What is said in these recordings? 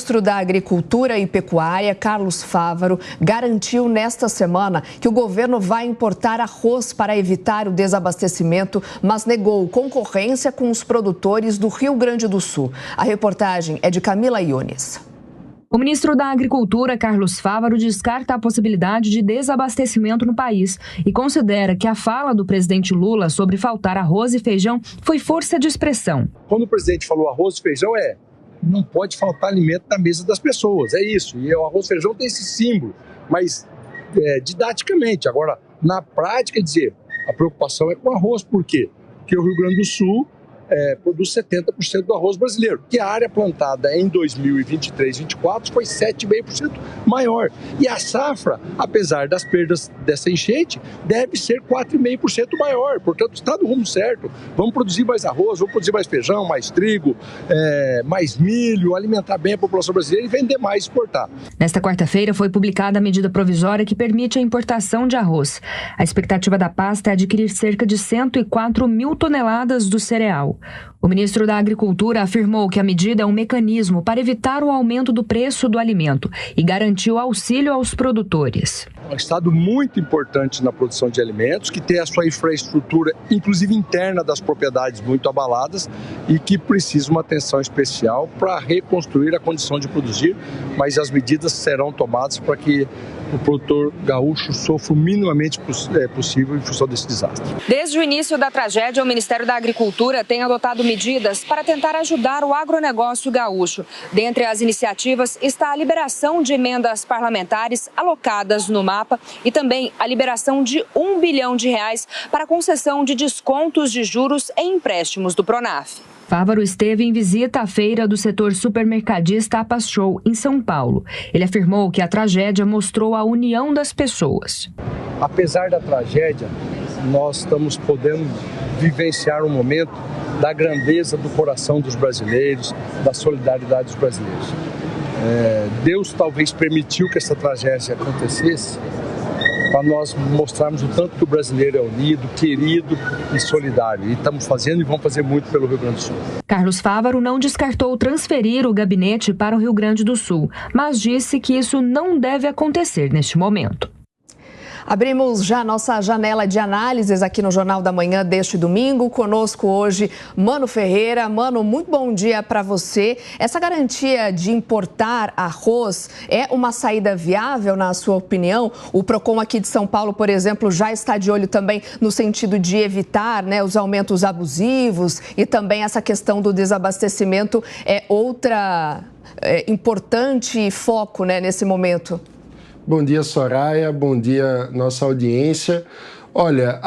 ministro da Agricultura e Pecuária, Carlos Fávaro, garantiu nesta semana que o governo vai importar arroz para evitar o desabastecimento, mas negou concorrência com os produtores do Rio Grande do Sul. A reportagem é de Camila Yunes. O ministro da Agricultura, Carlos Fávaro, descarta a possibilidade de desabastecimento no país e considera que a fala do presidente Lula sobre faltar arroz e feijão foi força de expressão. Quando o presidente falou arroz e feijão, não pode faltar alimento na mesa das pessoas, é isso. E o arroz e feijão tem esse símbolo, mas didaticamente. Agora, na prática, dizer, a preocupação é com o arroz. Por quê? Porque o Rio Grande do Sul produz 70% do arroz brasileiro, que a área plantada em 2023-24 foi 7,5% maior. E a safra, apesar das perdas dessa enchente, deve ser 4,5% maior. Portanto, está no rumo certo. Vamos produzir mais arroz, vamos produzir mais feijão, mais trigo, mais milho, alimentar bem a população brasileira e vender mais, exportar. Nesta quarta-feira foi publicada a medida provisória que permite a importação de arroz. A expectativa da pasta é adquirir cerca de 104 mil toneladas do cereal. O ministro da Agricultura afirmou que a medida é um mecanismo para evitar o aumento do preço do alimento e garantiu auxílio aos produtores. É um estado muito importante na produção de alimentos, que tem a sua infraestrutura, inclusive interna das propriedades, muito abaladas e que precisa uma atenção especial para reconstruir a condição de produzir, mas as medidas serão tomadas para que o produtor gaúcho sofra o minimamente possível em função desse desastre. Desde o início da tragédia, o Ministério da Agricultura tem adotado medidas para tentar ajudar o agronegócio gaúcho. Dentre as iniciativas está a liberação de emendas parlamentares alocadas no mapa e também a liberação de R$1 bilhão para concessão de descontos de juros em empréstimos do Pronaf. Fávaro esteve em visita à feira do setor supermercadista Apas Show, em São Paulo. Ele afirmou que a tragédia mostrou a união das pessoas. Apesar da tragédia, nós estamos podendo vivenciar um momento da grandeza do coração dos brasileiros, da solidariedade dos brasileiros. Deus talvez permitiu que essa tragédia acontecesse para nós mostrarmos o tanto que o brasileiro é unido, querido e solidário. E estamos fazendo e vamos fazer muito pelo Rio Grande do Sul. Carlos Fávaro não descartou transferir o gabinete para o Rio Grande do Sul, mas disse que isso não deve acontecer neste momento. Abrimos já nossa janela de análises aqui no Jornal da Manhã deste domingo. Conosco hoje, Mano Ferreira. Mano, muito bom dia para você. Essa garantia de importar arroz é uma saída viável, na sua opinião? O Procon aqui de São Paulo, por exemplo, já está de olho também no sentido de evitar, os aumentos abusivos e também essa questão do desabastecimento é outra importante foco, nesse momento. Bom dia, Soraya. Bom dia, nossa audiência. Olha,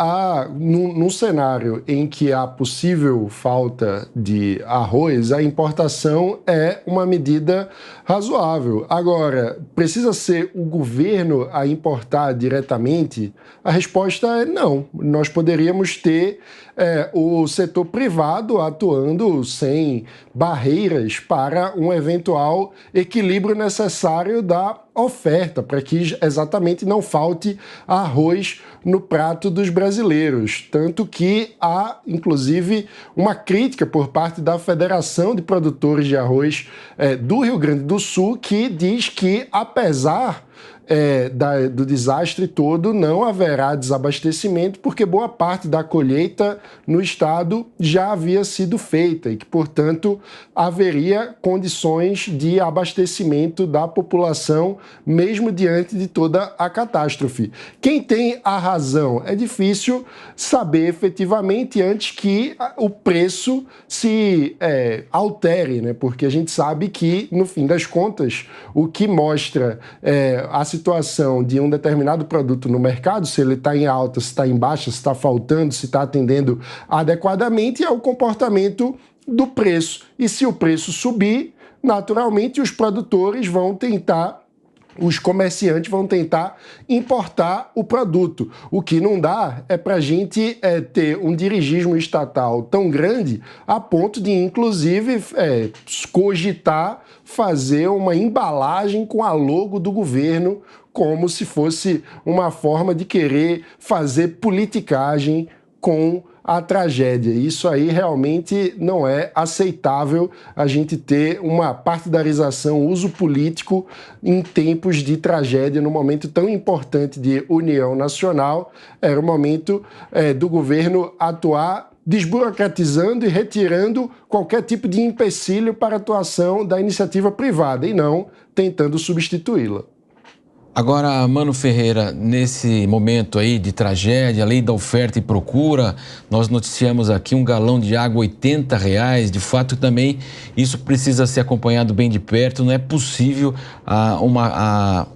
num cenário em que há possível falta de arroz, a importação é uma medida razoável. Agora, precisa ser o governo a importar diretamente? A resposta é não. Nós poderíamos ter o setor privado atuando sem barreiras para um eventual equilíbrio necessário da oferta, para que exatamente não falte arroz no prato dos brasileiros. Tanto que há, inclusive, uma crítica por parte da Federação de Produtores de Arroz do Rio Grande do Sul, que diz que, apesar do desastre todo, não haverá desabastecimento, porque boa parte da colheita no estado já havia sido feita e que, portanto, haveria condições de abastecimento da população, mesmo diante de toda a catástrofe. Quem tem a razão? É difícil saber efetivamente antes que o preço se altere, porque a gente sabe que, no fim das contas, o que mostra a situação de um determinado produto no mercado, se ele está em alta, se está em baixa, se está faltando, se está atendendo adequadamente, é o comportamento do preço. E se o preço subir, naturalmente os produtores vão tentar, os comerciantes vão tentar importar o produto. O que não dá é para a gente ter um dirigismo estatal tão grande a ponto de, inclusive, cogitar fazer uma embalagem com a logo do governo, como se fosse uma forma de querer fazer politicagem com a tragédia. Isso aí realmente não é aceitável, a gente ter uma partidarização, uso político em tempos de tragédia, num momento tão importante de união nacional. Era o momento do governo atuar desburocratizando e retirando qualquer tipo de empecilho para a atuação da iniciativa privada e não tentando substituí-la. Agora, Mano Ferreira, nesse momento aí de tragédia, lei da oferta e procura, nós noticiamos aqui um galão de água R$80. De fato, também isso precisa ser acompanhado bem de perto. Não é possível a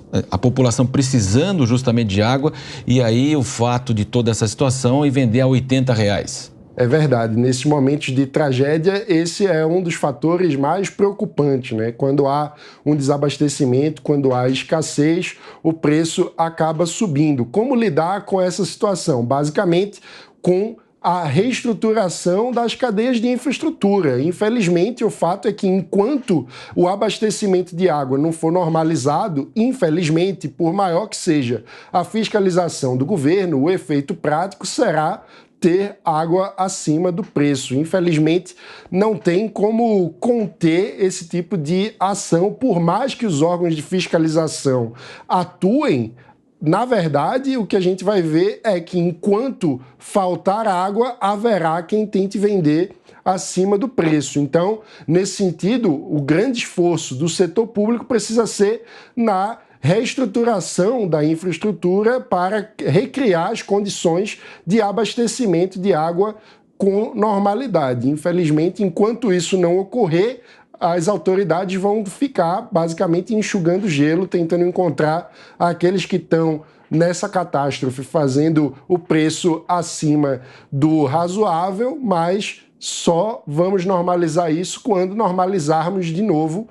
população precisando justamente de água e aí o fato de toda essa situação e vender a R$80. É verdade, nesses momentos de tragédia, esse é um dos fatores mais preocupantes, né? Quando há um desabastecimento, quando há escassez, o preço acaba subindo. Como lidar com essa situação? Basicamente, com a reestruturação das cadeias de infraestrutura. Infelizmente, o fato é que enquanto o abastecimento de água não for normalizado, infelizmente, por maior que seja a fiscalização do governo, o efeito prático será ter água acima do preço. Infelizmente, não tem como conter esse tipo de ação, por mais que os órgãos de fiscalização atuem. Na verdade, o que a gente vai ver é que enquanto faltar água, haverá quem tente vender acima do preço. Então, nesse sentido, o grande esforço do setor público precisa ser na reestruturação da infraestrutura para recriar as condições de abastecimento de água com normalidade. Infelizmente, enquanto isso não ocorrer, as autoridades vão ficar basicamente enxugando gelo, tentando encontrar aqueles que estão nessa catástrofe, fazendo o preço acima do razoável, mas só vamos normalizar isso quando normalizarmos de novo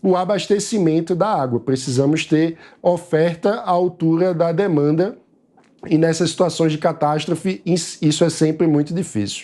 o abastecimento da água. Precisamos ter oferta à altura da demanda e nessas situações de catástrofe isso é sempre muito difícil.